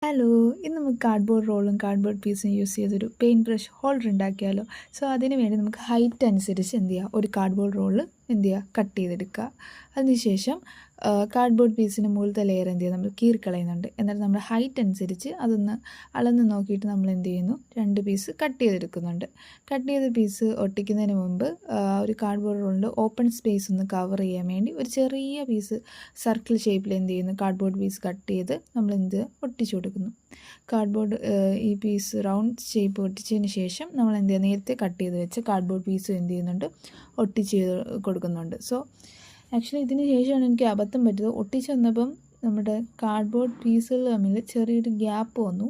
Hello, ഇന്ന് നമുക്ക് cardboard റോളും കാർഡ്ബോർഡ് പീസും യൂസ് ചെയ്തൊരു പെയിൻറ്റ് ബ്രഷ് ഹോൾഡർ ഉണ്ടാക്കിയാലോ. സോ അതിന് വേണ്ടി നമുക്ക് ഹൈറ്റ് അനുസരിച്ച് എന്ത് ചെയ്യുക, ഒരു കാർഡ്ബോർഡ് റോള് എന്ത് ചെയ്യുക, കട്ട് ചെയ്തെടുക്കുക. അതിനുശേഷം കാർഡ്ബോർഡ് പീസിന് മുകളിലത്തെ ലെയർ എന്ത് ചെയ്യുക, നമ്മൾ കീറിക്കളയുന്നുണ്ട്. എന്നിട്ട് നമ്മുടെ ഹൈറ്റ് അനുസരിച്ച് അതൊന്ന് അളന്ന് നോക്കിയിട്ട് നമ്മൾ എന്ത് ചെയ്യുന്നു, 2 പീസ് കട്ട് ചെയ്തെടുക്കുന്നുണ്ട്. കട്ട് ചെയ്ത പീസ് ഒട്ടിക്കുന്നതിന് മുമ്പ് ഒരു കാർഡ്ബോർഡ് റോളിൻ്റെ ഓപ്പൺ സ്പേസ് ഒന്ന് കവർ ചെയ്യാൻ വേണ്ടി ഒരു ചെറിയ പീസ് സർക്കിൾ ഷേപ്പിൽ എന്ത് ചെയ്യുന്നു, കാർഡ്ബോർഡ് പീസ് കട്ട് ചെയ്ത് നമ്മൾ ഒട്ടിച്ചു കൊടുക്കുന്നു. കാർഡ്ബോർഡ് ഈ പീസ് റൗണ്ട് ഷേപ്പ് ഒട്ടിച്ചതിന് ശേഷം നമ്മൾ എന്ത് ചെയ്യുക, നേരത്തെ കട്ട് ചെയ്ത് വെച്ച് കാർഡ്ബോർഡ് പീസ് എന്ത് ചെയ്യുന്നുണ്ട്, ഒട്ടിച്ച് കൊടുക്കുന്നുണ്ട്. സോ ആക്ച്വലി ഇതിന് ശേഷമാണ് എനിക്ക് അബദ്ധം പറ്റിയത്. ഒട്ടിച്ച് വന്നപ്പം നമ്മുടെ കാർഡ്ബോർഡ് പീസുകൾ തമ്മിൽ ചെറിയൊരു ഗ്യാപ്പ് വന്നു.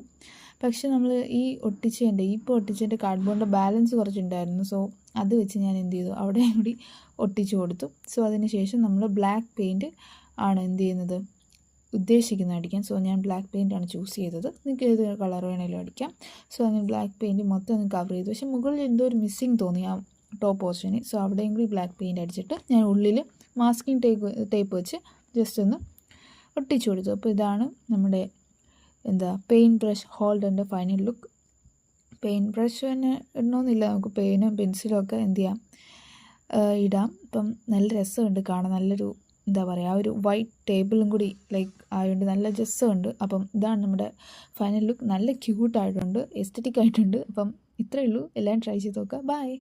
പക്ഷെ നമ്മൾ ഈ ഒട്ടിച്ചതിൻ്റെ കാർഡ്ബോർഡിൻ്റെ ബാലൻസ് കുറച്ചുണ്ടായിരുന്നു. സോ അത് വെച്ച് ഞാൻ എന്ത് ചെയ്തു, അവിടെ കൂടി ഒട്ടിച്ചു കൊടുത്തു. സോ അതിന് ശേഷം നമ്മൾ ബ്ലാക്ക് പെയിൻറ്റ് ആണ് എന്ത് ചെയ്യുന്നത്, ഉദ്ദേശിക്കുന്നത് അടിക്കാൻ. സോ ഞാൻ ബ്ലാക്ക് പെയിൻ്റാണ് ചൂസ് ചെയ്തത്. നിങ്ങൾക്ക് ഏത് കളർ വേണമെങ്കിലും അടിക്കാം. സോ അങ്ങനെ ബ്ലാക്ക് പെയിൻറ്റ് മൊത്തം ഒന്ന് കവർ ചെയ്തു. പക്ഷേ മുകളിൽ എന്തോ ഒരു മിസ്സിങ് തോന്നി ആ ടോപ്പ് പോർഷന്. സോ അവിടെയും കൂടി ബ്ലാക്ക് പെയിൻറ്റ് അടിച്ചിട്ട് ഞാൻ ഉള്ളിൽ മാസ്കിങ് ടേപ്പ് വെച്ച് ജസ്റ്റ് ഒന്ന് ഒട്ടിച്ചു കൊടുത്തു. അപ്പോൾ ഇതാണ് നമ്മുടെ പെയിൻറ്റ് ബ്രഷ് ഹോൾഡറിൻ്റെ ഫൈനൽ ലുക്ക്. പെയിൻറ്റ് ബ്രഷ് തന്നെ ഇടണമെന്നില്ല, നമുക്ക് പെയിനും പെൻസിലും ഒക്കെ എന്ത് ചെയ്യാം, ഇടാം. ഇപ്പം നല്ല രസമുണ്ട് കാണാൻ. നല്ലൊരു ആ ഒരു വൈറ്റ് ടേബിളും കൂടി ആയതുകൊണ്ട് നല്ല രസമുണ്ട്. അപ്പം ഇതാണ് നമ്മുടെ ഫൈനൽ ലുക്ക്. നല്ല ക്യൂട്ടായിട്ടുണ്ട്, എസ്തറ്റിക് ആയിട്ടുണ്ട്. അപ്പം ഇത്രയേ ഉള്ളൂ. എല്ലാം ട്രൈ ചെയ്ത് നോക്കുക. ബൈ.